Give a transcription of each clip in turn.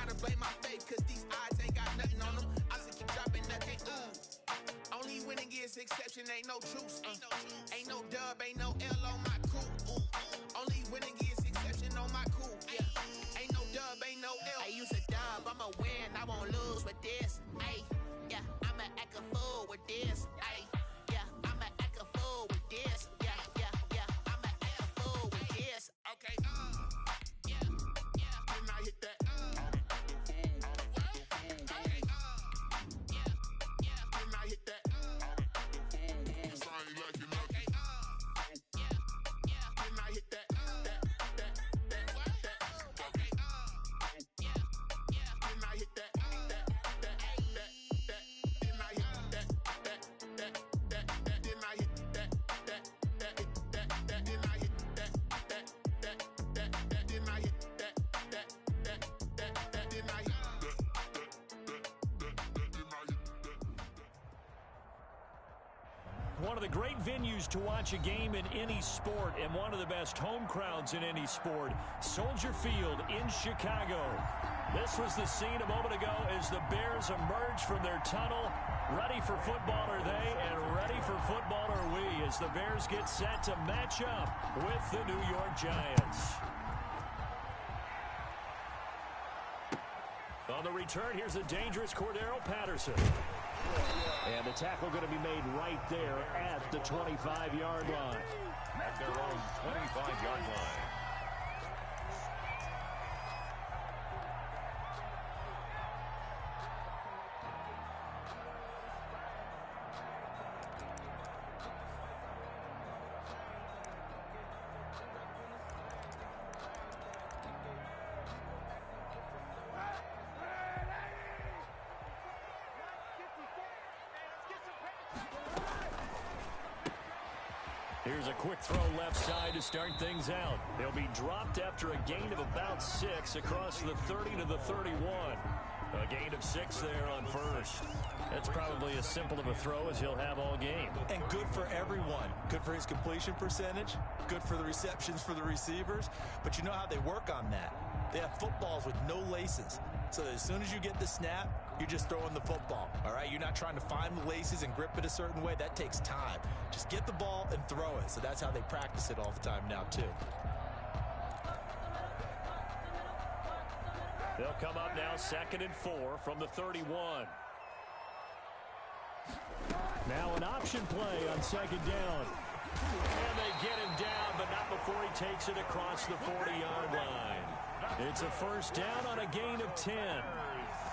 gotta blame my faith, cause these odds ain't got nothing on them. I still keep dropping nothing, Only winning is exception, ain't no truce. Ain't no dub, ain't no L on my cool. Only winning is exception on my cool. Yeah. Ain't no dub, ain't no L. I use a dub, I'ma win, I won't lose with this. Ay, yeah, I'ma act a fool with this. Ay, yeah, I'ma act a fool with this. Yeah, I'ma act a fool with this. Okay, yeah, then I hit that. Okay, yeah, then I hit that. Cause I ain't like you nothing. Okay, yeah, then I hit that. Okay, yeah, then I hit that. One of the great venues to watch a game in any sport and one of the best home crowds in any sport, Soldier Field in Chicago. This was the scene a moment ago as the Bears emerged from their tunnel. Ready for football are they, and ready for football are we as the Bears get set to match up with the New York Giants. On the return, here's a dangerous Cordero Patterson. And the tackle going to be made right there at the 25-yard line. At their own 25-yard line. Here's a quick throw left side to start things out. They'll be dropped after a gain of about 6 across the 30 to the 31. A gain of 6 there on first. That's probably as simple of a throw as he'll have all game. And good for everyone. Good for his completion percentage. Good for the receptions for the receivers. But you know how they work on that? They have footballs with no laces. So as soon as you get the snap, you're just throwing the football. All right? You're not trying to find the laces and grip it a certain way. That takes time. Just get the ball and throw it. So that's how they practice it all the time now, too. They'll come up now 2nd and 4 from the 31. Now an option play on 2nd down. And they get him down, but not before he takes it across the 40-yard line. It's a first down on a gain of 10.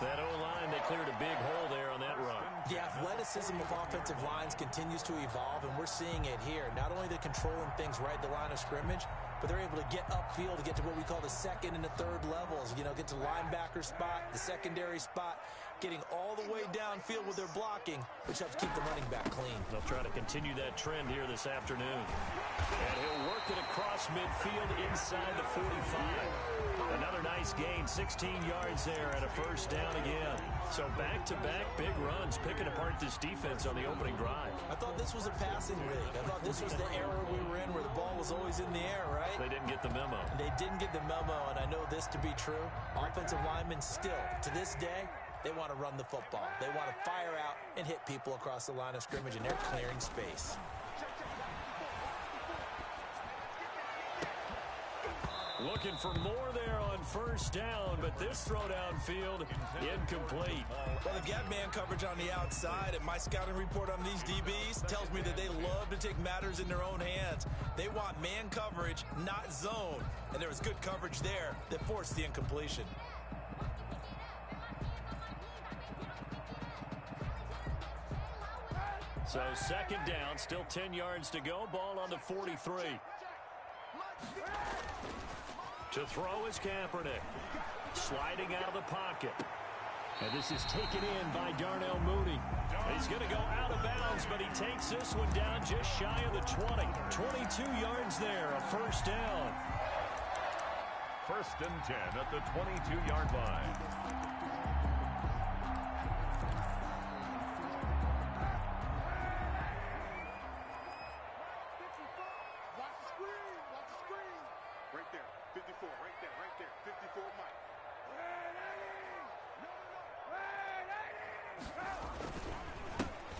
That O-line, they cleared a big hole there on that run. The athleticism of offensive lines continues to evolve, and we're seeing it here. Not only are they controlling things right at the line of scrimmage, but they're able to get upfield to get to what we call the 2nd and the 3rd levels. You know, get to linebacker spot, the secondary spot, getting all the way downfield with their blocking, which helps keep the running back clean. They'll try to continue that trend here this afternoon. And he'll work it across midfield inside the 45. Another nice gain, 16 yards there and a first down again. So back-to-back big runs, picking apart this defense on the opening drive. I thought this was a passing league. I thought this was the era we were in where the ball was always in the air, right? They didn't get the memo. They didn't get the memo, and I know this to be true. Offensive linemen still, to this day, they want to run the football. They want to fire out and hit people across the line of scrimmage, and they're clearing space. Looking for more there on first down, but this throw downfield incomplete. Well, they've got man coverage on the outside, and my scouting report on these DBs tells me that they love to take matters in their own hands. They want man coverage, not zone. And there was good coverage there that forced the incompletion. So 2nd down, still 10 yards to go. Ball on the 43. To throw is Kaepernick. Sliding out of the pocket. And this is taken in by Darnell Mooney. He's going to go out of bounds, but he takes this one down just shy of the 20. 22 yards there, a first down. 1st and 10 at the 22-yard line. Right there, 54, right there, 54, Mike.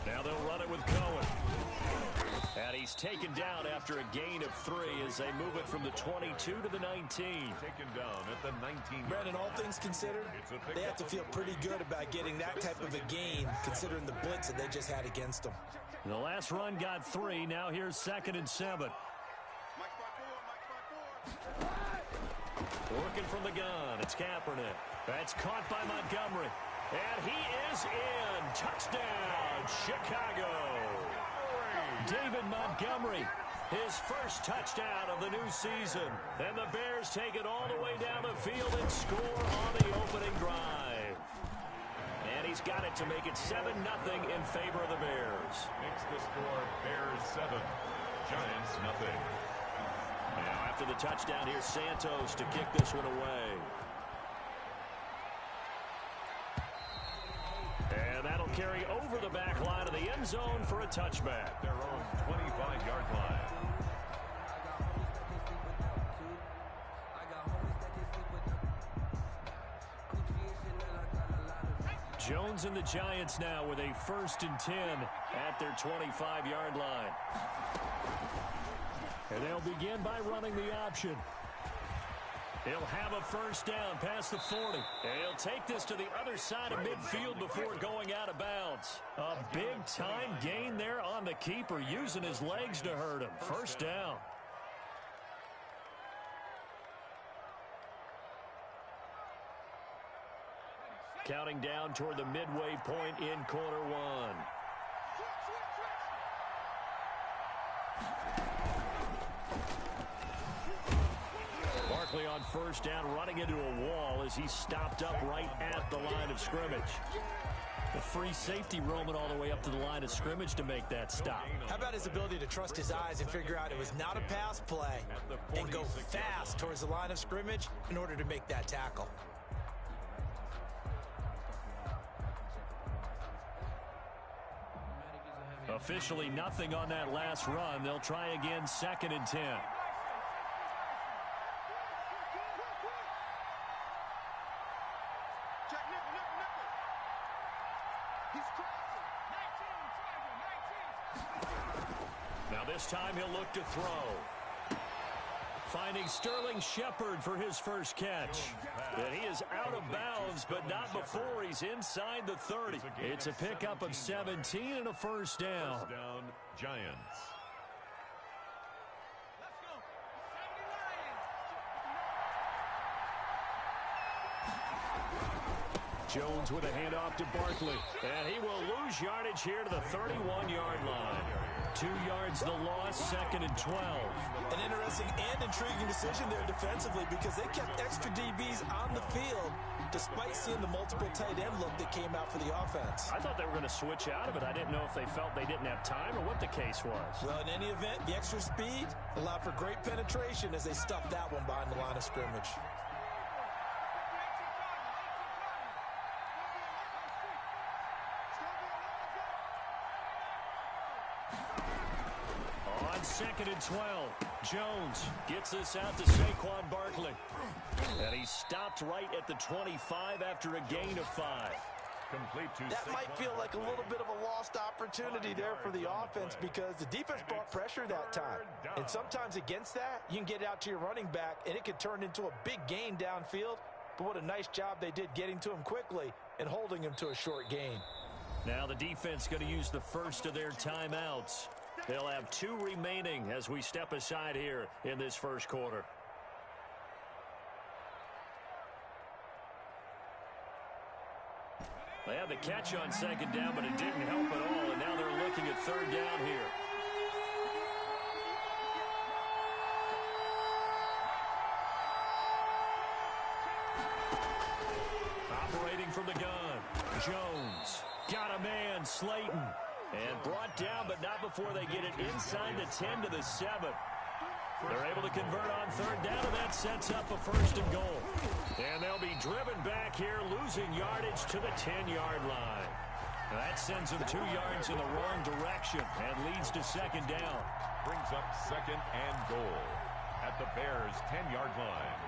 Now they'll run it with Cohen. And he's taken down after a gain of 3 as they move it from the 22 to the 19. Taken down at the 19. Brandon, all things considered, they have to feel pretty good about getting that type of a gain, considering the blitz that they just had against them. The last run got 3. Now here's 2nd and 7. Working from the gun. It's Kaepernick. That's caught by Montgomery. And he is in. Touchdown, Chicago. David Montgomery, his first touchdown of the new season. And the Bears take it all the way down the field and score on the opening drive. And he's got it to make it 7-0 in favor of the Bears. Makes the score Bears 7, Giants nothing. Now after the touchdown, here's Santos to kick this one away. And that'll carry over the back line of the end zone for a touchback. Their own 25-yard line. Jones and the Giants now with a 1st and 10 at their 25-yard line. And they'll begin by running the option. He'll have a first down past the 40. And he'll take this to the other side of midfield before going out of bounds. A big-time gain there on the keeper, using his legs to hurt him. First down. Counting down toward the midway point in quarter 1. Barkley on first down, running into a wall as he stopped up right at the line of scrimmage. The free safety roaming all the way up to the line of scrimmage to make that stop. How about his ability to trust his eyes and figure out it was not a pass play and go fast towards the line of scrimmage in order to make that tackle? Officially nothing on that last run. They'll try again, 2nd and 10. Now this time he'll look to throw. Finding Sterling Shepard for his first catch. And he is out of bounds, but not before he's inside the 30. It's a pickup of 17 and a first down. First down, Giants. Jones with a handoff to Barkley. And he will lose yardage here to the 31-yard line. 2 yards the loss, 2nd and 12. An interesting and intriguing decision there defensively, because they kept extra DBs on the field despite seeing the multiple tight end look that came out for the offense. I thought they were going to switch out of it. I didn't know if they felt they didn't have time or what the case was. Well, in any event, the extra speed allowed for great penetration as they stuffed that one behind the line of scrimmage. On 2nd and 12, Jones gets this out to Saquon Barkley. And he stopped right at the 25 after a gain of 5. Complete to That might feel like a little bit of a lost opportunity there for the offense, because the defense brought pressure that time. And sometimes against that, you can get out to your running back, and it could turn into a big gain downfield. But what a nice job they did getting to him quickly and holding him to a short gain. Now the defense going to use the first of their timeouts. They'll have 2 remaining as we step aside here in this first quarter. They had the catch on 2nd down, but it didn't help at all, and now they're looking at 3rd down here. Operating from the gun, Jones got a man, Slayton. And brought down, but not before they get it inside the 10 to the 7. They're able to convert on 3rd down, and that sets up a 1st and goal. And they'll be driven back here, losing yardage to the 10-yard line. Now that sends them 2 yards in the wrong direction and leads to 2nd down. brings up 2nd and goal at the Bears' 10-yard line.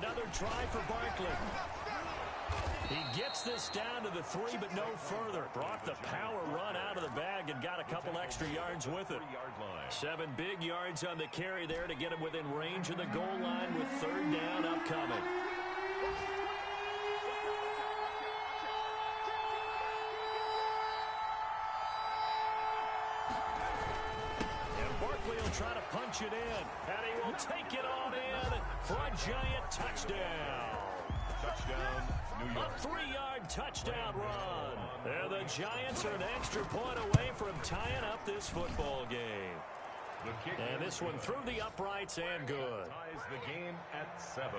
Another try for Barkley. He gets this down to the 3, but no further. Brought the power run out of the bag and got a couple extra yards with it. 7 big yards on the carry there to get him within range of the goal line with 3rd down upcoming. And Barkley will try to punch it in, and he will take it on in for a giant touchdown. Touchdown, New York. A 3-yard touchdown run. And the Giants are an extra point away from tying up this football game. And this one through the uprights and good. Ties the game at 7.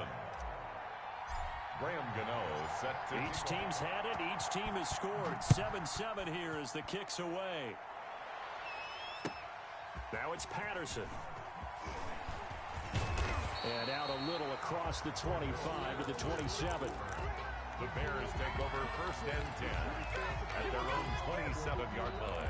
Graham Gano set to Each team's had it. Each team has scored. 7-7 here as the kick's away. Now it's Patterson. And out a little across the 25 to the 27. The Bears take over 1st and 10 at their own 27-yard line.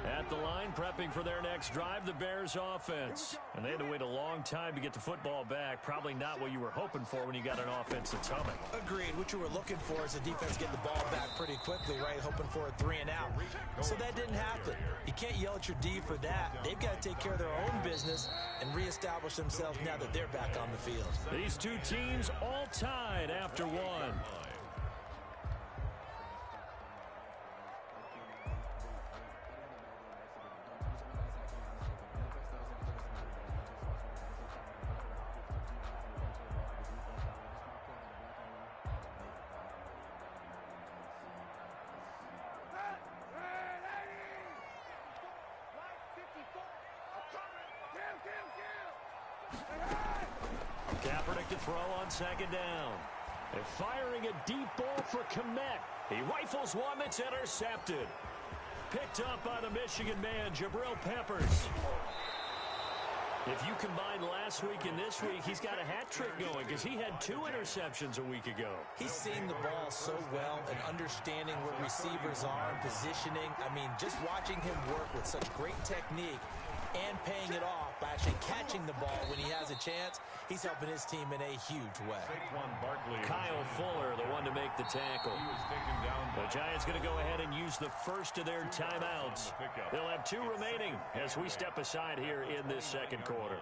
At the line, prepping for their next drive, the Bears offense. And they had to wait a long time to get the football back. Probably not what you were hoping for when you got an offense that's humming. Agreed. What you were looking for is the defense getting the ball back pretty quickly, right? Hoping for a 3 and out. So that didn't happen. You can't yell at your D for that. They've got to take care of their own business and reestablish themselves now that they're back on the field. These two teams all tied after one. Kaepernick to throw on 2nd down. And firing a deep ball for Kmet. He rifles one that's intercepted. Picked up by the Michigan man, Jabril Peppers. If you combine last week and this week, he's got a hat trick going because he had 2 interceptions a week ago. He's seeing the ball so well and understanding where receivers are and positioning. I mean, just watching him work with such great technique and paying it off by actually catching the ball when he has a chance, he's helping his team in a huge way. Kyle Fuller, the one to make the tackle. The Giants going to go ahead and use the first of their timeouts. They'll have 2 remaining as we step aside here in this 2nd quarter.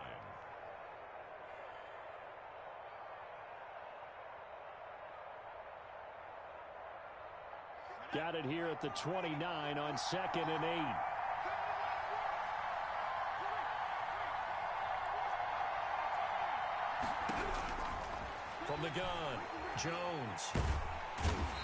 Got it here at the 29 on 2nd and 8. From the gun, Jones.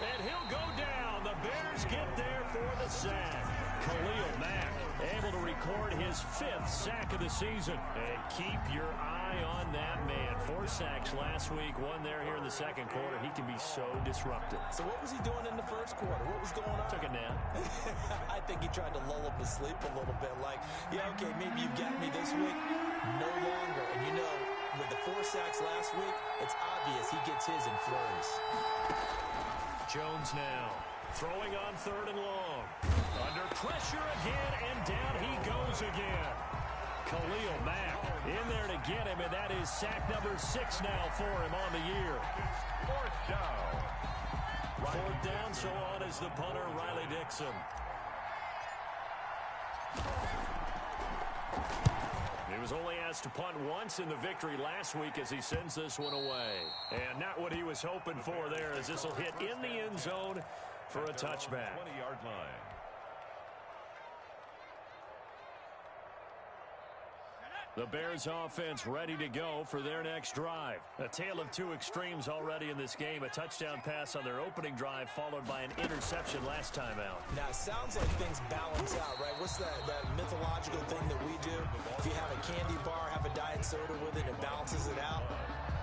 And he'll go down. The Bears get there for the sack. Khalil Mack able to record his 5th sack of the season. And keep your eye on that man. 4 sacks last week, 1 there here in the 2nd quarter. He can be so disruptive. So what was he doing in the 1st quarter? What was going on? Took a nap. I think he tried to lull him to sleep a little bit. Like, yeah, okay, maybe you got me this week. No longer. And you know, with the 4 sacks last week, it's obvious he gets his in flurries. Jones now throwing on 3rd and long. Under pressure again, and down he goes again. Khalil Mack in there to get him, and that is sack number 6 now for him on the year. 4th down. 4th down, so on is the punter, Riley Dixon. He was only asked to punt once in the victory last week as he sends this one away. And not what he was hoping for there, as this will hit in the end zone for a touchback. 20-yard line. The Bears offense ready to go for their next drive. A tale of 2 extremes already in this game. A touchdown pass on their opening drive followed by an interception last time out. Now, it sounds like things balance out, right? What's that mythological thing that we do? If you have a candy bar, have a diet soda with it, it balances it out.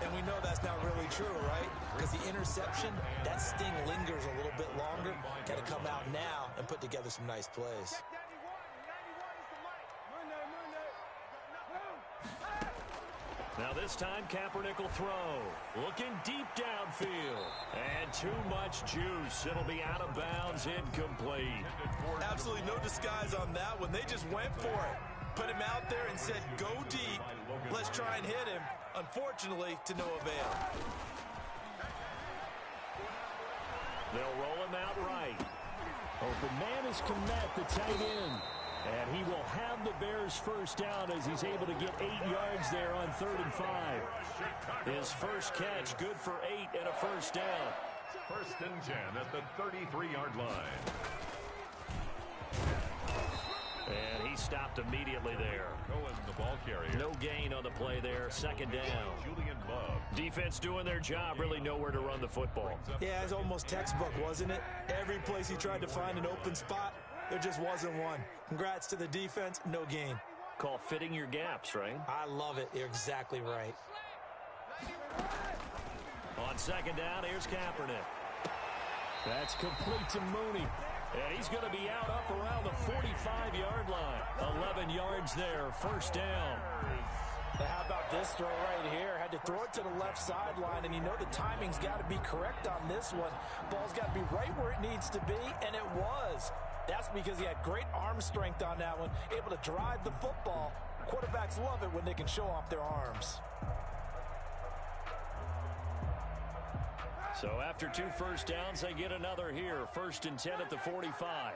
And we know that's not really true, right? Because the interception, that sting lingers a little bit longer. Got to come out now and put together some nice plays. Now this time, Kaepernick will throw. Looking deep downfield. And too much juice. It'll be out of bounds, incomplete. Absolutely no disguise on that one. They just went for it. put him out there and said, go deep. Let's try and hit him. Unfortunately, to no avail. They'll roll him out right. Open man is Kmet, the tight end. And he will have the Bears first down as he's able to get 8 yards there on 3rd and 5. His first catch, good for 8 and a first down. 1st and 10 at the 33-yard line. And he stopped immediately there. Cohen, the ball carrier. No gain on the play there. 2nd down. Julian Love. Defense doing their job. Really nowhere to run the football. Yeah, it's almost textbook, wasn't it? Every place he tried to find an open spot, there just wasn't one. Congrats to the defense. No gain. Call fitting your gaps, right? I love it. You're exactly right. On 2nd down, here's Kaepernick. That's complete to Mooney. And he's going to be out up around the 45-yard line. 11 yards there, first down. Now how about this throw right here? Had to throw it to the left sideline, and you know the timing's got to be correct on this one. Ball's got to be right where it needs to be, and it was. That's because he had great arm strength on that one, able to drive the football. Quarterbacks love it when they can show off their arms. So after 2 first downs, they get another here. 1st and 10 at the 45.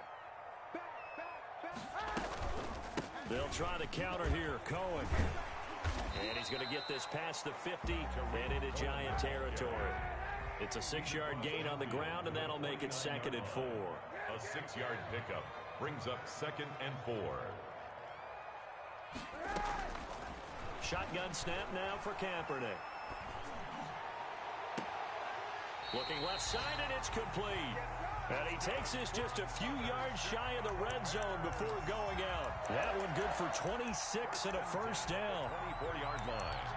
They'll try the counter here. Cohen. And he's going to get this past the 50 and into Giant territory. It's a 6-yard gain on the ground, and that'll make it 2nd and 4. A 6-yard pickup brings up 2nd and 4. Shotgun snap now for Kaepernick. Looking left side, and it's complete. And he takes this just a few yards shy of the red zone before going out. That one good for 26 and a first down. 24-yard line.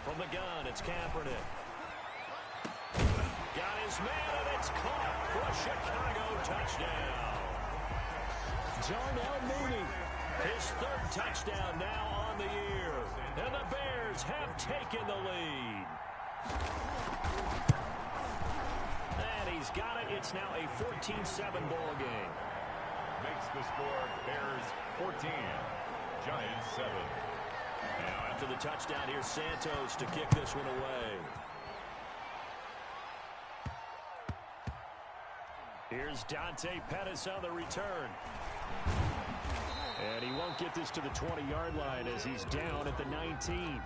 From the gun, it's Kaepernick. Got his man, and it's caught for a Chicago touchdown. Darnell Mooney, his 3rd touchdown now on the year. And the Bears have taken the lead. And he's got it. It's now a 14-7 ball game. Makes the score Bears 14, Giants 7. Now after the touchdown, here's Santos to kick this one away. Here's Dante Pettis on the return. And he won't get this to the 20-yard line as he's down at the 19.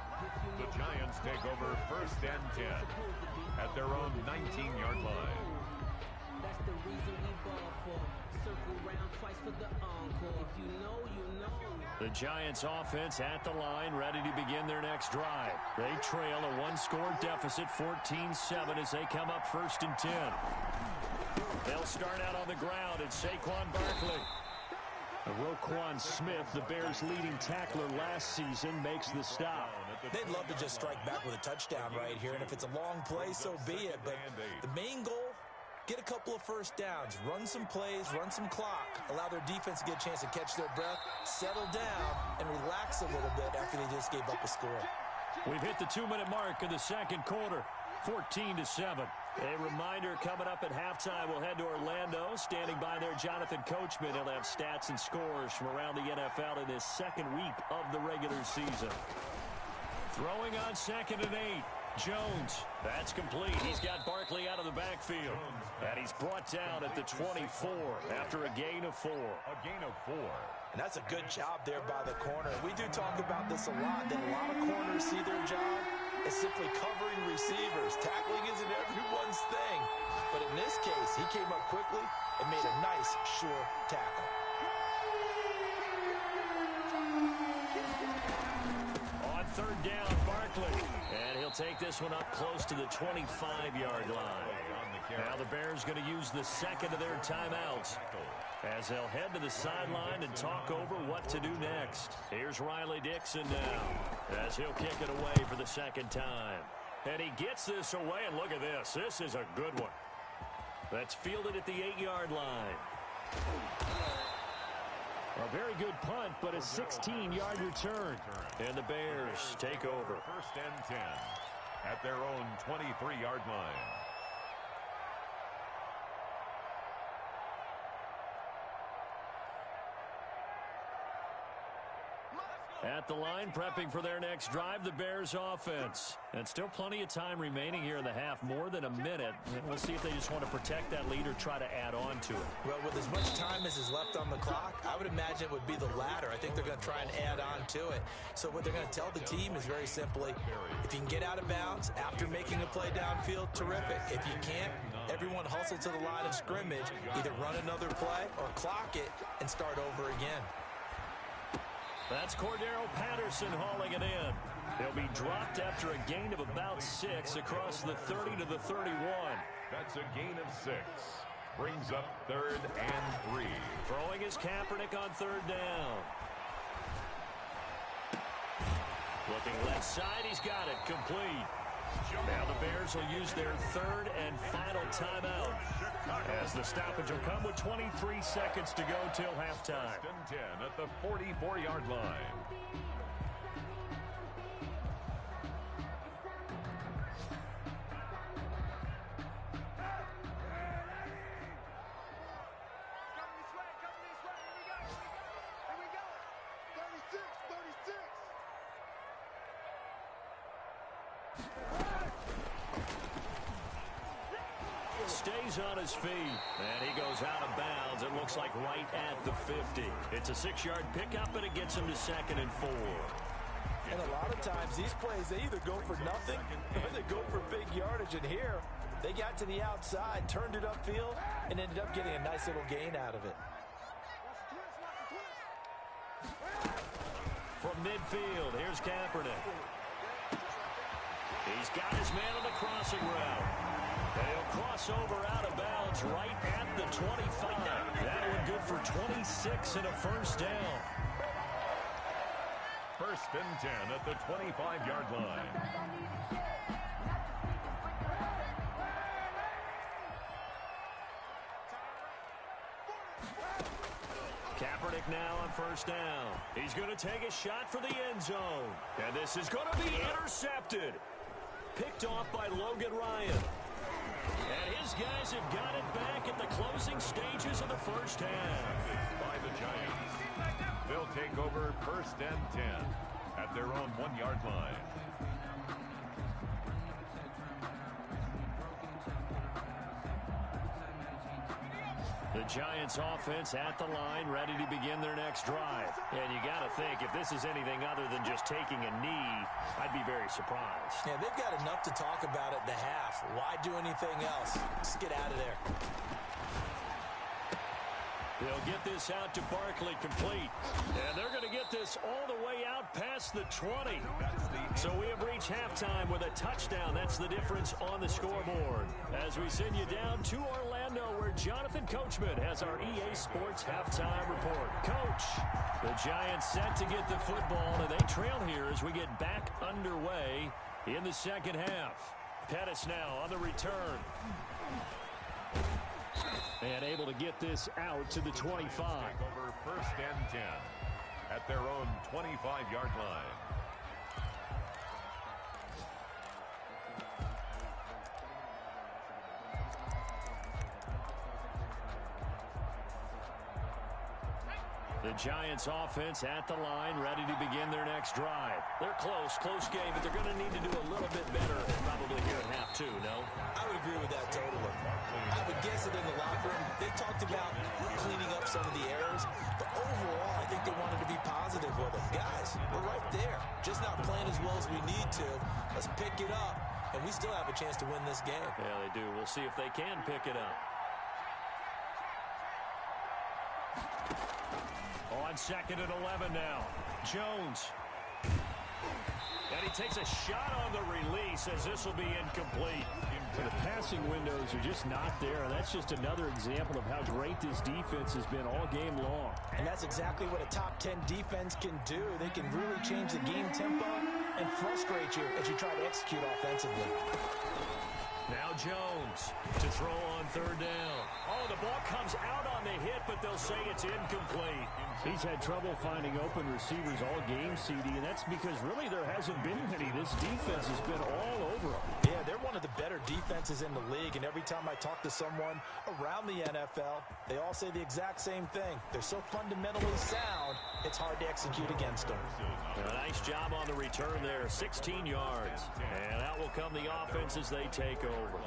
The Giants take over 1st and 10 at their own 19-yard line. That's the reason we ball for. Circle round twice for the encore. If you know, you know. The Giants offense at the line, ready to begin their next drive. They trail a 1-score deficit, 14-7 as they come up 1st and 10. They'll start out on the ground. It's Saquon Barkley. Roquan Smith, the Bears' leading tackler last season, makes the stop. They'd love to just strike back with a touchdown right here, and if it's a long play, so be it. But the main goal, get a couple of first downs, run some plays, run some clock, allow their defense to get a chance to catch their breath, settle down, and relax a little bit after they just gave up a score. We've hit the 2-minute mark of the 2nd quarter, 14-7. A reminder coming up at halftime, we'll head to Orlando. Standing by there, Jonathan Coachman. He'll have stats and scores from around the NFL in this 2nd week of the regular season. Throwing on 2nd and 8. Jones, that's complete. He's got Barkley out of the backfield. And he's brought down at the 24 after a gain of 4. A gain of 4. And that's a good job there by the corner. We do talk about this a lot, that a lot of corners see their job as simply covering receivers. Tackling isn't everyone's thing. But in this case, he came up quickly and made a nice, sure tackle. On 3rd down, Barkley. And he'll take this one up close to the 25-yard line. Now the Bears going to use the 2nd of their timeouts as they'll head to the sideline and talk over what to do next. Here's Riley Dixon now as he'll kick it away for the 2nd time. And he gets this away, and look at this. This is a good one. That's fielded at the 8-yard line. A very good punt, but a 16-yard return. And the Bears take over. First and 10 at their own 23-yard line. At the line, prepping for their next drive, the Bears offense. And still plenty of time remaining here in the half, more than a minute. And we'll see if they just want to protect that lead or try to add on to it. Well, with as much time as is left on the clock, I would imagine it would be the latter. I think they're going to try and add on to it. So what they're going to tell the team is very simply, if you can get out of bounds after making a play downfield, terrific. If you can't, everyone hustle to the line of scrimmage, either run another play or clock it and start over again. That's Cordero Patterson hauling it in. He'll be dropped after a gain of about 6 across the 30 to the 31. That's a gain of 6. Brings up 3rd and 3. Throwing is Kaepernick on 3rd down. Looking left side, he's got it, complete. Now the Bears will use their 3rd and final timeout, as the stoppage will come with 23 seconds to go till halftime. First and 10 at the 44-yard line. Stays on his feet, and he goes out of bounds. It looks like right at the 50. It's a 6-yard pickup, and it gets him to 2nd and 4. And a lot of times these plays, they either go for nothing or they go for big yardage. And here, they got to the outside, turned it upfield, and ended up getting a nice little gain out of it. From midfield, here's Kaepernick. He's got his man on the crossing route. He'll cross over out of bounds right at the 25. That one good for 26 and a first down. First and 10 at the 25-yard line. Kaepernick now on first down. He's going to take a shot for the end zone. And this is going to be intercepted. Picked off by Logan Ryan. And his guys have got it back at the closing stages of the first half. By the Giants. They'll take over first and 10 at their own 1-yard line. The Giants offense at the line, ready to begin their next drive. And you got to think, if this is anything other than just taking a knee, I'd be very surprised. Yeah, they've got enough to talk about at the half. Why do anything else? Just get out of there. They'll get this out to Barkley, complete. And they're going to get this all the way out past the 20. So we have reached halftime with a touchdown. That's the difference on the scoreboard. As we send you down to Orlando, where Jonathan Coachman has our EA Sports halftime report. Coach, the Giants set to get the football, and they trail here as we get back underway in the second half. Pettis now on the return. And able to get this out to the 25. Over first and 10 at their own 25-yard line. The Giants offense at the line, ready to begin their next drive. They're close game, but they're going to need to do a little bit better probably here at half 2, no? I would agree with that totally. I would guess that in the locker room, they talked about cleaning up some of the errors, but overall, I think they wanted to be positive with them. Guys, we're right there. Just not playing as well as we need to. Let's pick it up, and we still have a chance to win this game. Yeah, they do. We'll see if they can pick it up. On 2nd and 11 now. Jones. And he takes a shot on the release as this will be incomplete. The passing windows are just not there. And that's just another example of how great this defense has been all game long. And that's exactly what a top 10 defense can do. They can really change the game tempo and frustrate you as you try to execute offensively. Now Jones to throw on third down. Oh, the ball comes out on the hit, but they'll say it's incomplete. He's had trouble finding open receivers all game, CD, and that's because really there hasn't been many. This defense has been all over them. Yeah, they're one of the better defenses in the league, and every time I talk to someone around the NFL, they all say the exact same thing. They're so fundamentally sound, it's hard to execute against them. A nice job on the return there, 16 yards. And out will come the offense as they take over.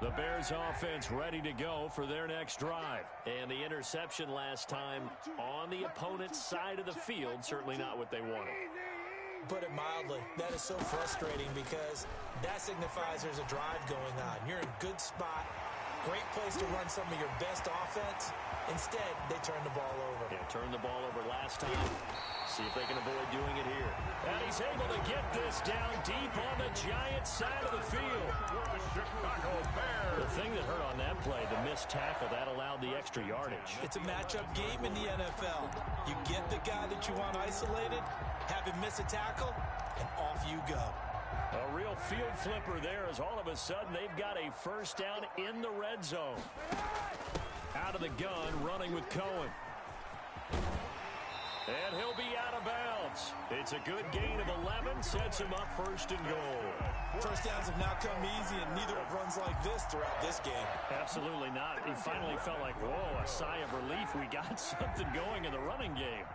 The Bears offense ready to go for their next drive. And the interception last time on the opponent's side of the field, certainly not what they wanted. Put it mildly, that is so frustrating because that signifies there's a drive going on. You're in a good spot, great place to run some of your best offense. Instead, they turn the ball over. Yeah, turned the ball over last time. See if they can avoid doing it here. And he's able to get this down deep on the Giants side of the field. The thing that hurt on that play, the missed tackle, that allowed the extra yardage. It's a matchup game in the NFL. You get the guy that you want isolated, have him miss a tackle, and off you go. A real field flipper there as all of a sudden they've got a first down in the red zone. Out of the gun, running with Cohen. And he'll be out of bounds. It's a good gain of 11, sets him up first and goal. First downs have now come easy, and neither have runs like this throughout this game. Absolutely not. It finally felt like, whoa, a sigh of relief. We got something going in the running game.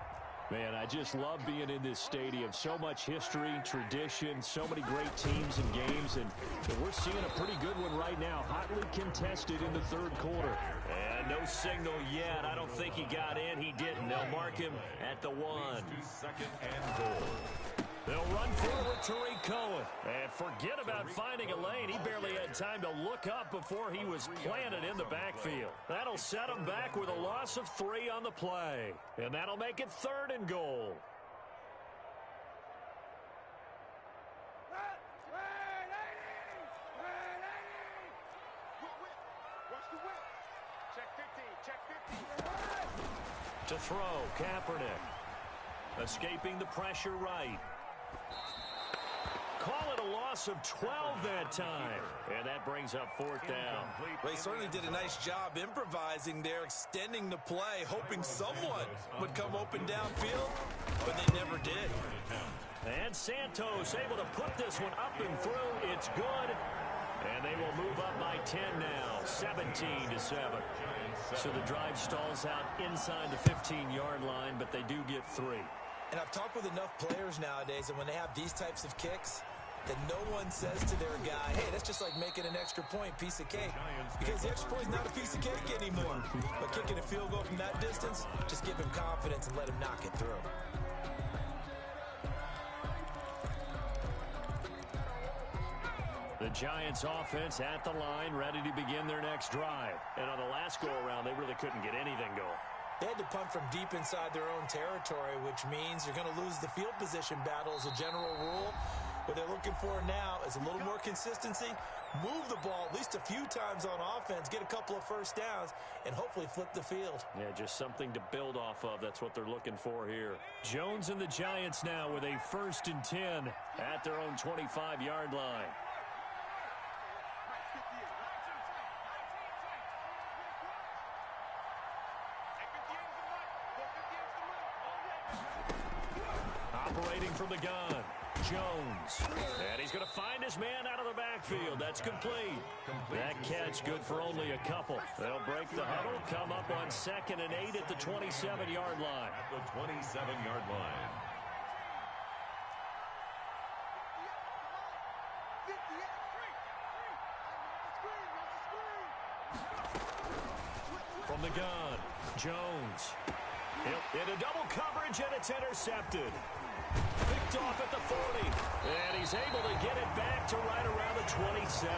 Man, I just love being in this stadium. So much history, tradition, so many great teams and games, and we're seeing a pretty good one right now. Hotly contested in the third quarter. And no signal yet. I don't think he got in. He didn't. They'll mark him at the 1. Second and goal. They'll run forward to Tariq Cohen. And forget about finding a lane. He barely had time to look up before he was planted in the backfield. That'll set him back with a loss of 3 on the play. And that'll make it 3rd and goal. To throw, Kaepernick. Escaping the pressure right. Call it a loss of 12 that time. And that brings up 4th down. Well, he certainly did a nice job improvising there, extending the play, hoping someone would come open downfield, but they never did. And Santos able to put this one up and through. It's good. And they will move up by 10 now, 17-7. So the drive stalls out inside the 15-yard line, but they do get 3. And I've talked with enough players nowadays, and when they have these types of kicks, that no one says to their guy, hey, that's just like making an extra point, piece of cake. Because the extra point is not a piece of cake anymore. But kicking a field goal from that distance, just give him confidence and let him knock it through. The Giants offense at the line, ready to begin their next drive. And on the last go-around, they really couldn't get anything going. They had to punt from deep inside their own territory, which means you're going to lose the field position battle as a general rule. What they're looking for now is a little more consistency, move the ball at least a few times on offense, get a couple of first downs, and hopefully flip the field. Yeah, just something to build off of. That's what they're looking for here. Jones and the Giants now with a 1st and 10 at their own 25-yard line. Operating from the gun, Jones. And he's going to find his man out of the backfield. That's complete. That catch good for only a couple. They'll break the huddle, come up on 2nd and 8 at the 27-yard line. At the 27-yard line. From the gun, Jones. Into double coverage, and it's intercepted. Picked off at the 40. And he's able to get it back to right around the 27.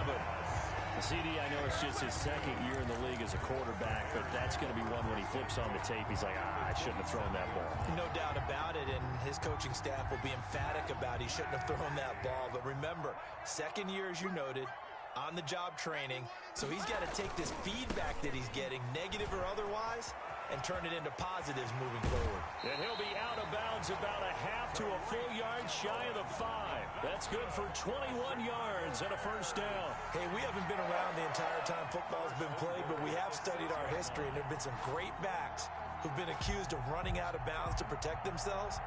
CD, I know it's just his 2nd year in the league as a quarterback, but that's going to be one when he flips on the tape. He's like, I shouldn't have thrown that ball. No doubt about it, and his coaching staff will be emphatic about he shouldn't have thrown that ball. But remember, 2nd year, as you noted, on-the-job training, so he's got to take this feedback that he's getting, negative or otherwise, and turn it into positives moving forward. And he'll be out of bounds about a half to a full yard shy of the 5. That's good for 21 yards and a first down. Hey, we haven't been around the entire time football's been played, but we have studied our history, and there have been some great backs who've been accused of running out of bounds to protect themselves.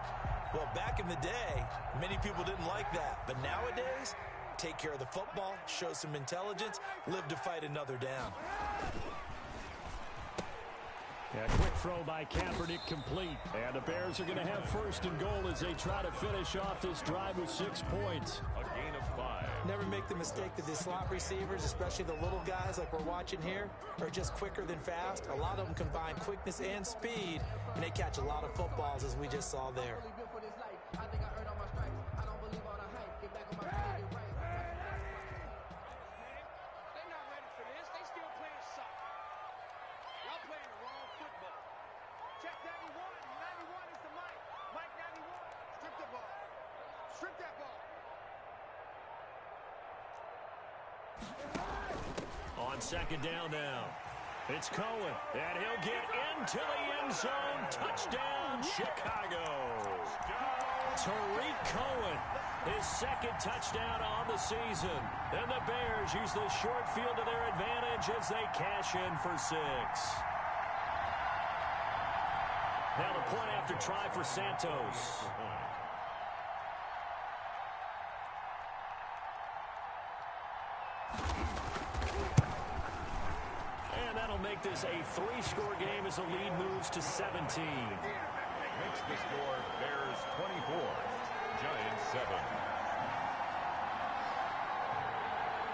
Well, back in the day, many people didn't like that. But nowadays, take care of the football, show some intelligence, live to fight another down. A quick throw by Kaepernick complete. And the Bears are going to have first and goal as they try to finish off this drive with 6 points. A gain of 5. Never make the mistake that the slot receivers, especially the little guys like we're watching here, are just quicker than fast. A lot of them combine quickness and speed, and they catch a lot of footballs, as we just saw there. On second down now. It's Cohen, and he'll get into the end zone. Touchdown, Chicago. Tariq Cohen, his second touchdown on the season. And the Bears use the short field to their advantage as they cash in for 6. Now the point after try for Santos. Make this a 3-score game as the lead moves to 17. Makes the score Bears 24, Giants 7.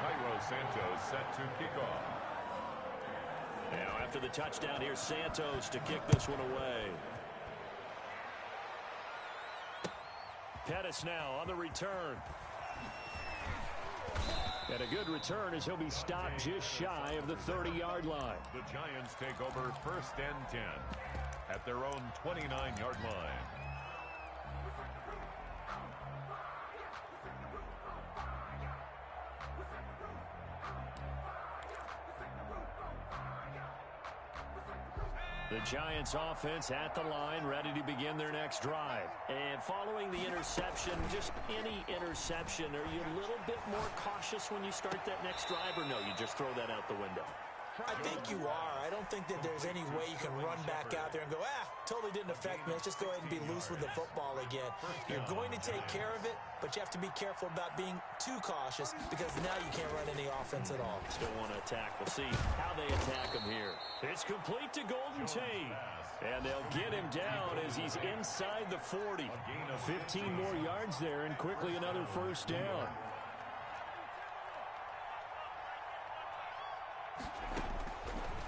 Cairo Santos set to kick off. Now after the touchdown, here's Santos to kick this one away. Pettis now on the return. And a good return as he'll be stopped just shy of the 30-yard line. The Giants take over first and 10 at their own 29-yard line. The Giants offense at the line, ready to begin their next drive. And following the interception, just any interception, are you a little bit more cautious when you start that next drive, or no, you just throw that out the window? I think you are. I don't think that there's any way you can run back out there and go, totally didn't affect me. Let's just go ahead and be loose with the football again. You're going to take care of it, but you have to be careful about being too cautious because now you can't run any offense at all. Still want to attack. We'll see how they attack him here. It's complete to Golden Tate. And they'll get him down as he's inside the 40. 15 more yards there and quickly another first down.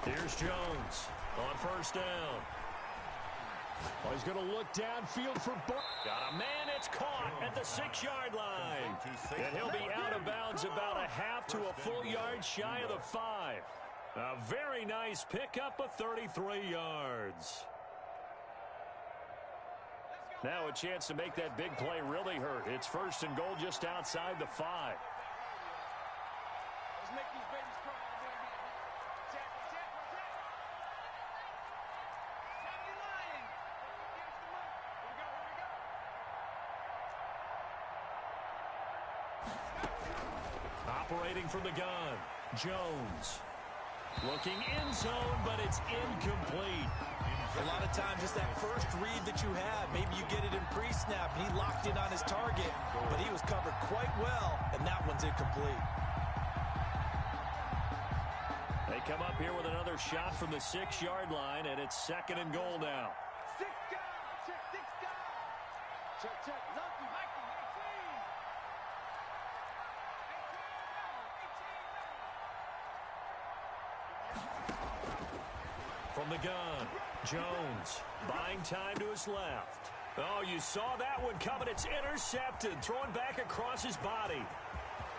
Here's Jones on first down. Oh, he's going to look downfield for Buck. Got a man, it's caught at the 6-yard line. And he'll be out of bounds about a half to a full yard shy of the 5. A very nice pickup of 33 yards. Now a chance to make that big play really hurt. It's first and goal just outside the 5. Let's make these babies cry. Operating from the gun, Jones. Looking end zone, but it's incomplete. A lot of times it's that first read that you have. Maybe you get it in pre-snap, and he locked in on his target, but he was covered quite well, and that one's incomplete. They come up here with another shot from the 6-yard line, and it's second and goal now. 6 guys, check 6 guys. Check, lucky, Mikey, 18. From the gun, Jones buying time to his left. Oh, you saw that one coming. It's intercepted, thrown back across his body.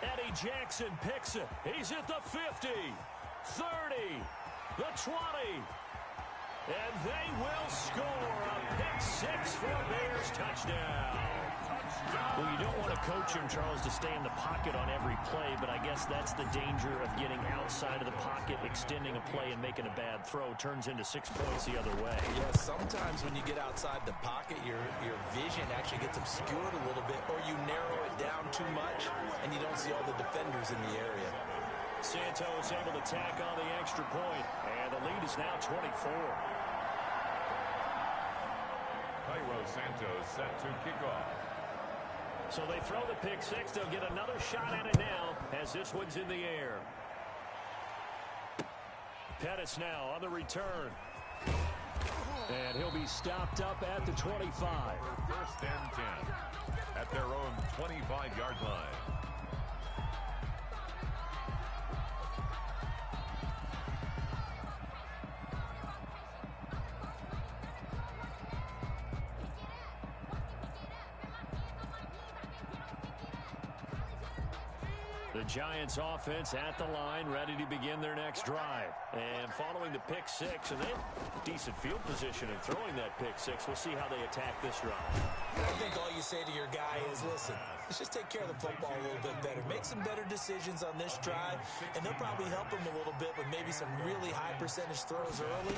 Eddie Jackson picks it. He's at the 50, 30, the 20. And they will score a pick 6 for a Bears touchdown. Well, you don't want to coach him, Charles, to stay in the pocket on every play, but I guess that's the danger of getting outside of the pocket, extending a play, and making a bad throw. Turns into 6 points the other way. Yeah, sometimes when you get outside the pocket, your vision actually gets obscured a little bit, or you narrow it down too much, and you don't see all the defenders in the area. Santos able to tack on the extra point, and the lead is now 24. Cairo Santos set to kick off. So they throw the pick six. They'll get another shot at it now as this one's in the air. Pettis now on the return. And he'll be stopped up at the 25. First and 10 at their own 25-yard line. The Giants offense at the line, ready to begin their next drive. And following the pick six, and they have decent field position in throwing that pick six. We'll see how they attack this drive. I think all you say to your guy is, listen, let's just take care of the football a little bit better. Make some better decisions on this drive, and they'll probably help him a little bit with maybe some really high percentage throws early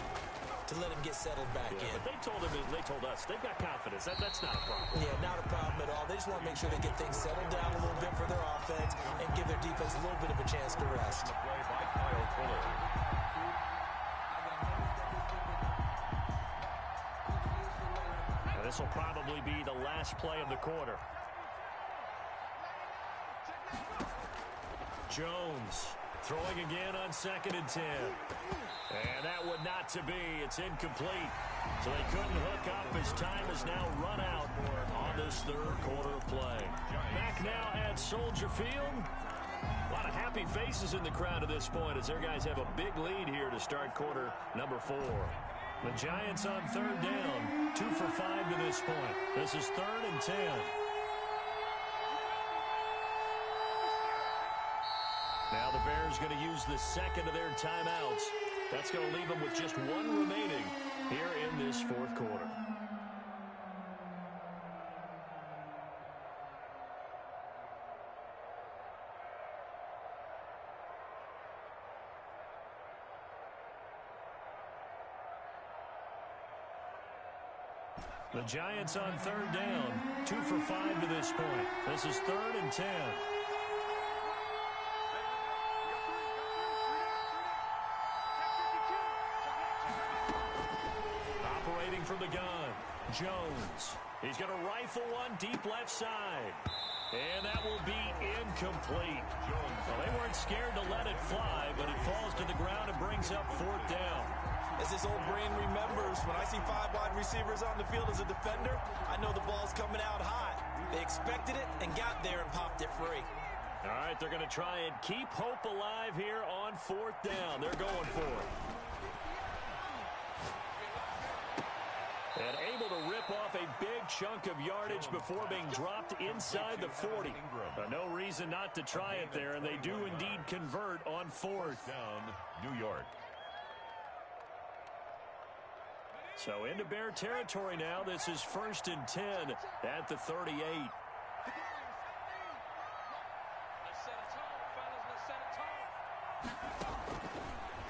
to let him get settled back in. But they told us they've got confidence. That's not a problem. Yeah, not a problem at all. They just want to make sure they get things settled down a little bit for their offense and give their defense a little bit of a chance to rest. Play by Kyle Fuller. This will probably be the last play of the quarter. Jones throwing again on 2nd and 10. And that would not to be. It's incomplete. So they couldn't hook up as time has now run out on this third quarter of play. Back now at Soldier Field. A lot of happy faces in the crowd at this point as their guys have a big lead here to start quarter number 4. The Giants on 3rd down, 2 for 5 to this point. This is 3rd and 10. Now the Bears going to use the second of their timeouts. That's going to leave them with just one remaining here in this fourth quarter. The Giants on 3rd down, 2 for 5 to this point. This is 3rd and 10. Operating from the gun, Jones. He's going to rifle one deep left side. And that will be incomplete. Well, they weren't scared to let it fly, but it falls to the ground and brings up 4th down. As this old brain remembers, when I see 5 wide receivers on the field as a defender, I know the ball's coming out hot. They expected it and got there and popped it free. All right, they're going to try and keep hope alive here on 4th down. They're going for it. And able to rip off a big chunk of yardage before being dropped inside the 40. No reason not to try it there, and they do indeed convert on 4th. Down, New York. So into Bear territory now. This is 1st and 10 at the 38.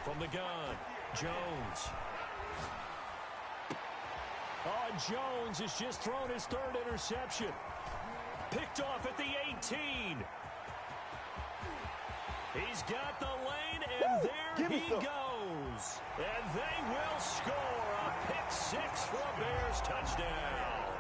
From the gun, Jones. Oh, Jones has just thrown his 3rd interception. Picked off at the 18. He's got the lane, and there he goes. And they will score a pick six for a Bears touchdown.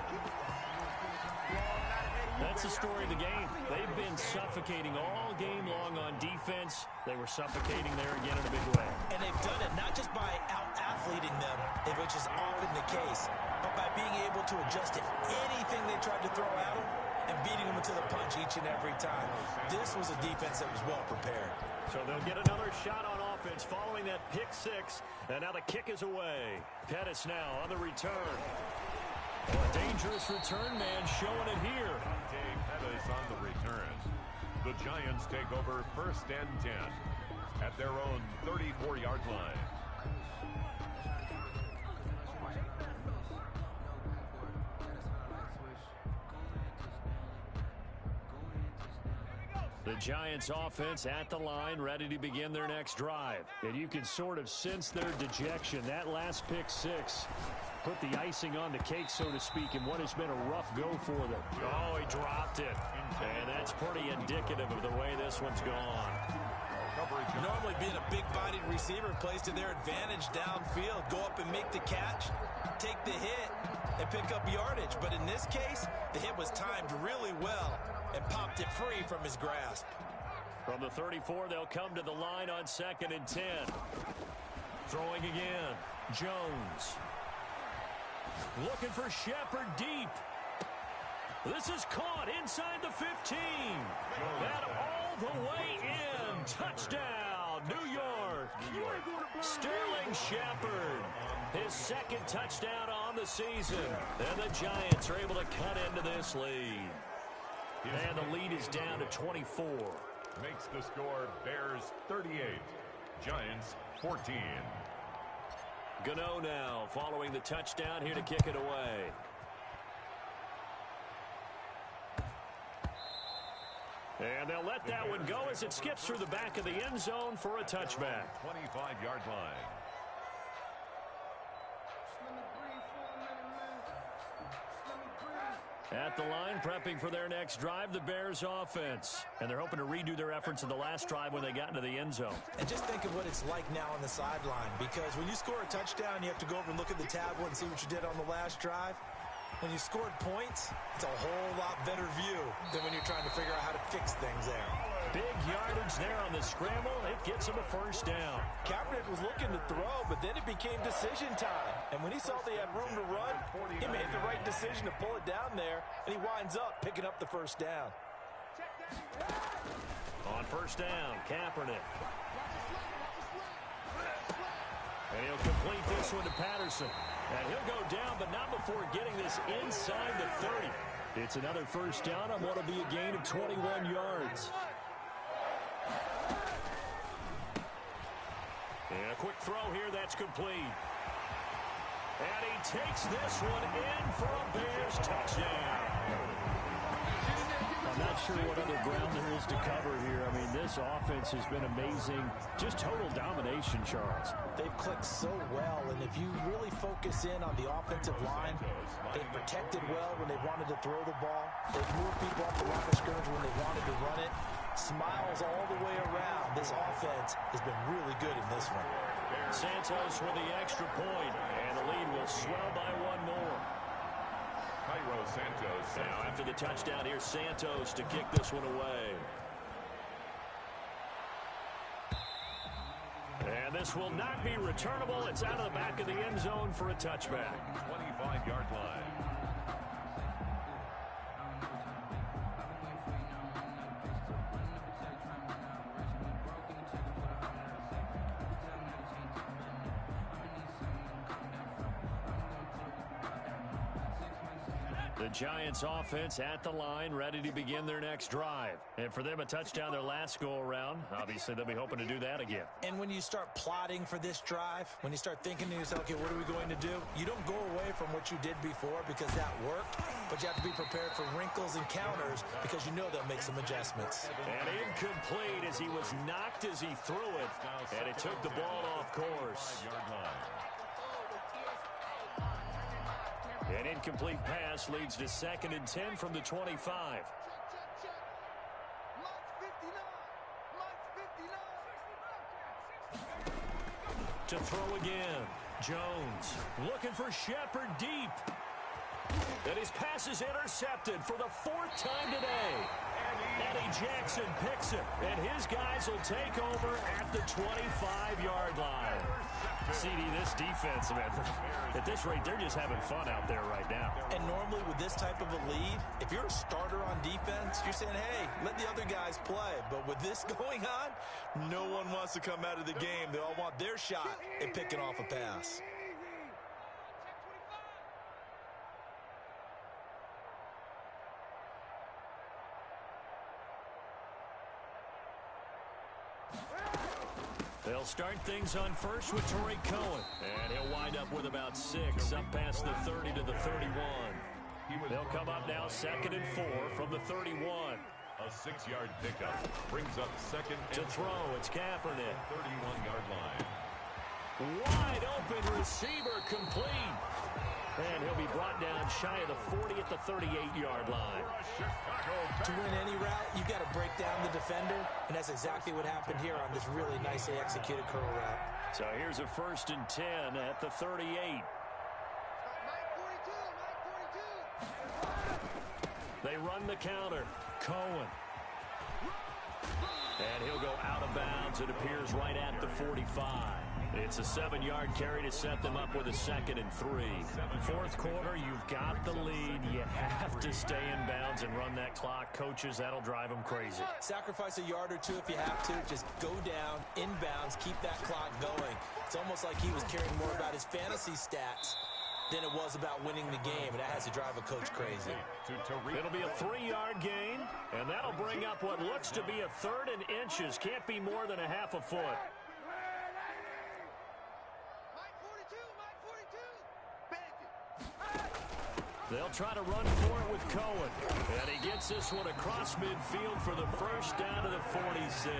That's the story of the game. They've been suffocating all game long on defense. They were suffocating there again in a big way. And they've done it not just by out-athleting them, which is often the case, but by being able to adjust to anything they tried to throw at them and beating them to the punch each and every time. This was a defense that was well prepared. So they'll get another shot on offense following that pick six. And now the kick is away. Pettis now on the return. Oh, a dangerous return man showing it here. Pettis on the return. The Giants take over 1st and 10 at their own 34-yard line. The Giants offense at the line, ready to begin their next drive. And you can sort of sense their dejection. That last pick six put the icing on the cake, so to speak, in what has been a rough go for them. Oh, he dropped it. And that's pretty indicative of the way this one's gone. Normally being a big-bodied receiver plays to their advantage downfield. Go up and make the catch, take the hit, and pick up yardage. But in this case, the hit was timed really well and popped it free from his grasp. From the 34, they'll come to the line on 2nd and 10. Throwing again. Jones. Looking for Shepard deep. This is caught inside the 15. And all the way in. Touchdown, New York. Sterling Shepard. His second touchdown on the season. And the Giants are able to cut into this lead. And the lead is down to 24. Makes the score Bears 38, Giants 14. Gano now following the touchdown here to kick it away. And they'll let that one go as it skips through the back of the end zone for a touchback. 25-yard line. At the line, prepping for their next drive, the Bears offense. And they're hoping to redo their efforts in the last drive when they got into the end zone. And just think of what it's like now on the sideline, because when you score a touchdown, you have to go over and look at the tablet and see what you did on the last drive. When you scored points, it's a whole lot better view than when you're trying to figure out how to fix things there. Big yardage there on the scramble. It gets him a first down. Kaepernick was looking to throw, but then it became decision time. And when he saw they had room to run, he made the right decision to pull it down there, and he winds up picking up the first down. On first down, Kaepernick. And he'll complete this one to Patterson. And he'll go down, but not before getting this inside the 30. It's another first down on what will be a gain of 21 yards. And a quick throw here, that's complete. And he takes this one in for a Bears touchdown. I'm not sure what other ground there is to cover here. I mean, this offense has been amazing. Just total domination, Charles. They've clicked so well, and if you really focus in on the offensive line, they've protected well when they wanted to throw the ball. They've moved people off the line of scrimmage when they wanted to run it. Smiles all the way around. This offense has been really good in this one. Santos with the extra point, and the lead will swell by one more. Cairo Santos. Now after the touchdown, here's Santos to kick this one away. And this will not be returnable. It's out of the back of the end zone for a touchback. 25-yard line. The Giants offense at the line, ready to begin their next drive. And for them, a touchdown their last go-around. Obviously, they'll be hoping to do that again. And when you start plotting for this drive, when you start thinking to yourself, okay, what are we going to do? You don't go away from what you did before because that worked, but you have to be prepared for wrinkles and counters because you know they'll make some adjustments. And incomplete as he was knocked as he threw it, and it took the ball off course. An incomplete pass leads to 2nd and 10 from the 25. To throw again. Jones looking for Shepard deep. And his pass is intercepted for the 4th time today. Eddie Jackson picks it, and his guys will take over at the 25-yard line. CD, this defense, man, at this rate, they're just having fun out there right now. And normally with this type of a lead, if you're a starter on defense, you're saying, hey, let the other guys play. But with this going on, no one wants to come out of the game. They all want their shot at picking off a pass. They'll start things on first with Tariq Cohen. And he'll wind up with about 6 up past the 30 to the 31. They'll come up now 2nd and 4 from the 31. A 6-yard pickup brings up second To and throw, it's Kaepernick. 31-yard line. Wide open receiver, complete. And he'll be brought down shy of the 40 at the 38-yard line. To win any route, you've got to break down the defender, and that's exactly what happened here on this really nicely executed curl route. So here's a 1st and 10 at the 38. They run the counter. Cohen. And he'll go out of bounds. It appears right at the 45. It's a 7-yard carry to set them up with a 2nd and 3. Fourth quarter, you've got the lead. You have to stay in bounds and run that clock. Coaches, that'll drive them crazy. Sacrifice a yard or two if you have to. Just go down, inbounds, keep that clock going. It's almost like he was caring more about his fantasy stats than it was about winning the game, and that has to drive a coach crazy. It'll be a 3-yard gain, and that'll bring up what looks to be a 3rd and inches. Can't be more than a half a foot. They'll try to run for it with Cohen. And he gets this one across midfield for the first down to the 46.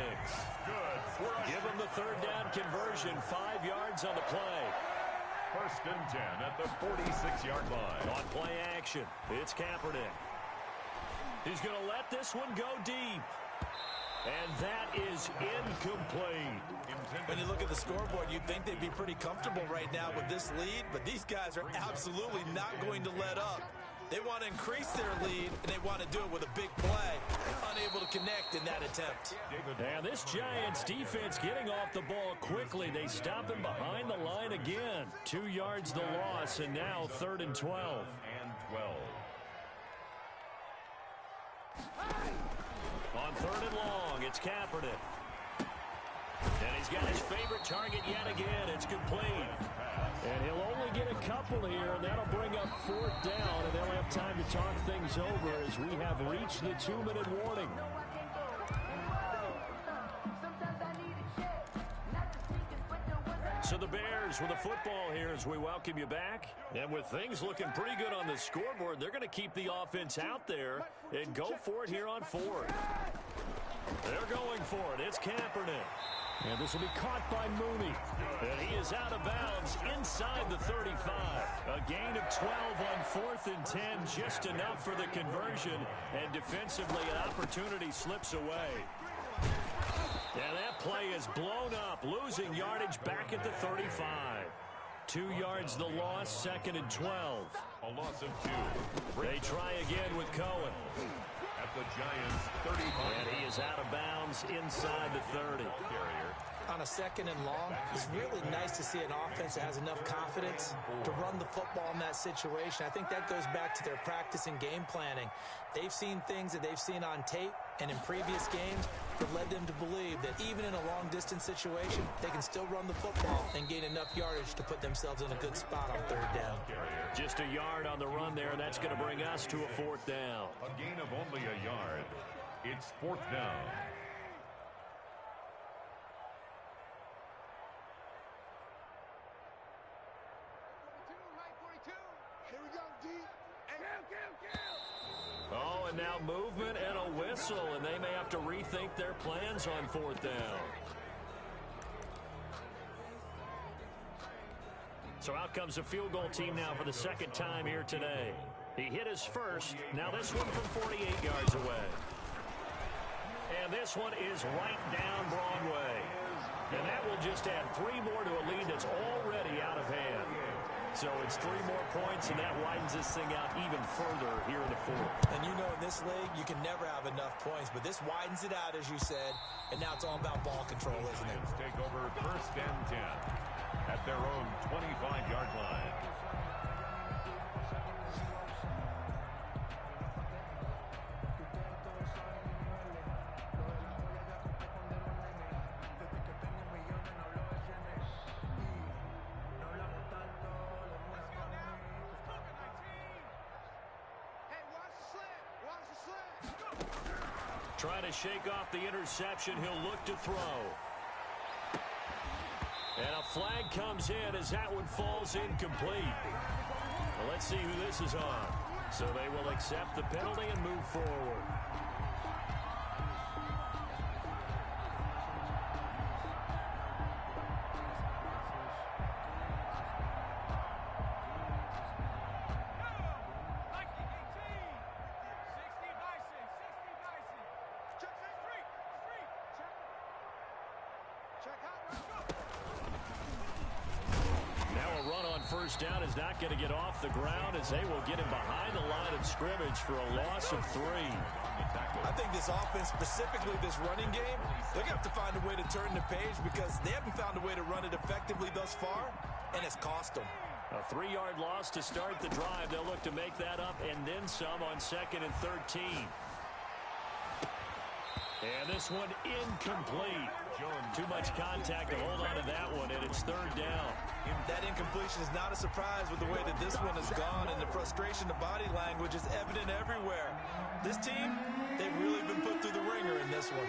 Give him the 3rd down conversion. 5 yards on the play. 1st and 10 at the 46-yard line. On play action, it's Kaepernick. He's going to let this one go deep. And that is incomplete. When you look at the scoreboard, you'd think they'd be pretty comfortable right now with this lead, but these guys are absolutely not going to let up. They want to increase their lead, and they want to do it with a big play. Unable to connect in that attempt. And this Giants defense getting off the ball quickly. They stop him behind the line again. 2 yards the loss, and now 3rd and 12. And 12. On 3rd and long, it's Kaepernick. And he's got his favorite target yet again. It's complete. And he'll only get a couple here, and that'll bring up 4th down, and they'll have time to talk things over as we have reached the 2-minute warning. So the Bears with the football here as we welcome you back. And with things looking pretty good on the scoreboard, they're going to keep the offense out there and go for it here on 4th. They're going for it. It's Kaepernick. And this will be caught by Mooney. And he is out of bounds inside the 35. A gain of 12 on 4th and 10, just enough for the conversion. And defensively, an opportunity slips away. And that play is blown up, losing yardage back at the 35. 2 yards the loss, 2nd and 12. A loss of 2. They try again with Cohen. At the Giants' 35. And he is out of bounds inside the 30. On a 2nd and long, it's really nice to see an offense that has enough confidence to run the football in that situation. I think that goes back to their practice and game planning. They've seen things that they've seen on tape and in previous games that led them to believe that even in a long-distance situation, they can still run the football and gain enough yardage to put themselves in a good spot on 3rd down. Just a yard on the run there. That's going to bring us to a 4th down. A gain of only a yard. It's 4th down. Oh, and now movement and a whistle, and they may have to rethink their plans on 4th down. So out comes the field goal team now for the 2nd time here today. He hit his first. Now this one from 48 yards away. And this one is right down Broadway. And that will just add 3 more to a lead that's already out of hand. So it's 3 more points, and that widens this thing out even further here in the 4th. And you know in this league, you can never have enough points, but this widens it out, as you said, and now it's all about ball control, isn't it? Giants take over 1st and 10 at their own 25-yard line. Trying to shake off the interception. He'll look to throw. And a flag comes in as that one falls incomplete. Well, let's see who this is on. So they will accept the penalty and move forward. first down is not going to get off the ground as they will get him behind the line of scrimmage for a loss of 3. I think this offense, specifically this running game, they're going to have to find a way to turn the page because they haven't found a way to run it effectively thus far, and it's cost them. A 3-yard loss to start the drive. They'll look to make that up and then some on 2nd and 13. And this one incomplete. Too much contact to hold on to that one, and it's 3rd down. That incompletion is not a surprise with the way that this one has gone, and the frustration, the body language is evident everywhere. This team, they've really been put through the ringer in this one.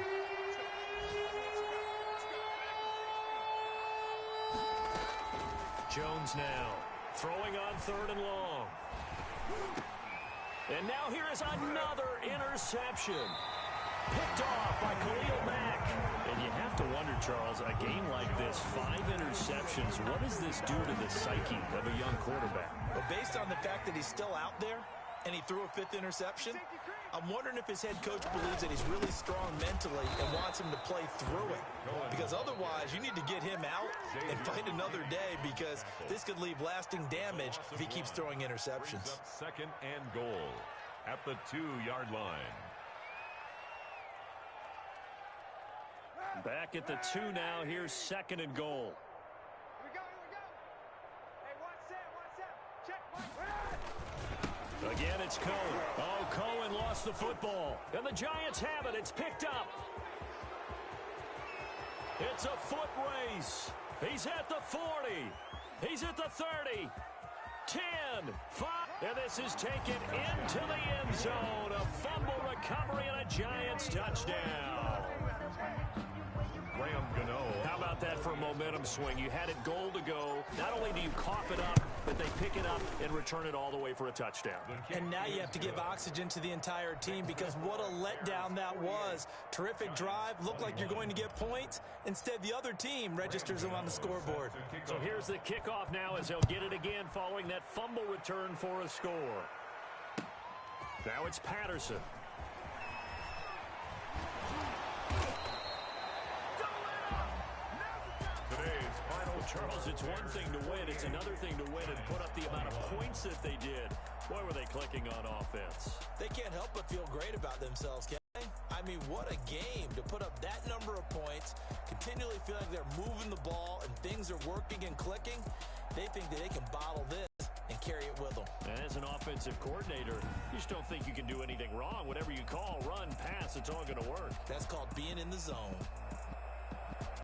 Jones now throwing on 3rd and long. And now here is another interception. Picked off by Khalil Mack. And you have to wonder, Charles, a game like this, 5 interceptions, what does this do to the psyche of a young quarterback? But based on the fact that he's still out there and he threw a 5th interception, I'm wondering if his head coach believes that he's really strong mentally and wants him to play through it. Because otherwise, you need to get him out and fight another day because this could leave lasting damage if he keeps throwing interceptions. 2nd and goal at the 2-yard line. Back at the 2 now. Here's 2nd and goal. Here we go. Hey, one set. Check. Again, it's Cohen. Oh, Cohen lost the football. And the Giants have it. It's picked up. It's a foot race. He's at the 40. He's at the 30. 10, 5. And this is taken into the end zone. A fumble recovery and a Giants touchdown. How about that for a momentum swing? You had it goal to go. Not only do you cough it up, but they pick it up and return it all the way for a touchdown. And now you have to give oxygen to the entire team because what a letdown that was. Terrific drive. Looked like you're going to get points. Instead, the other team registers them on the scoreboard. So here's the kickoff now as they'll get it again following that fumble return for a score. Now it's Patterson. Charles, it's one thing to win. It's another thing to win and put up the amount of points that they did. Boy, were they clicking on offense. They can't help but feel great about themselves, can they? I mean, what a game to put up that number of points, continually feel like they're moving the ball and things are working and clicking. They think that they can bottle this and carry it with them. And as an offensive coordinator, you just don't think you can do anything wrong. Whatever you call, run, pass, it's all going to work. That's called being in the zone.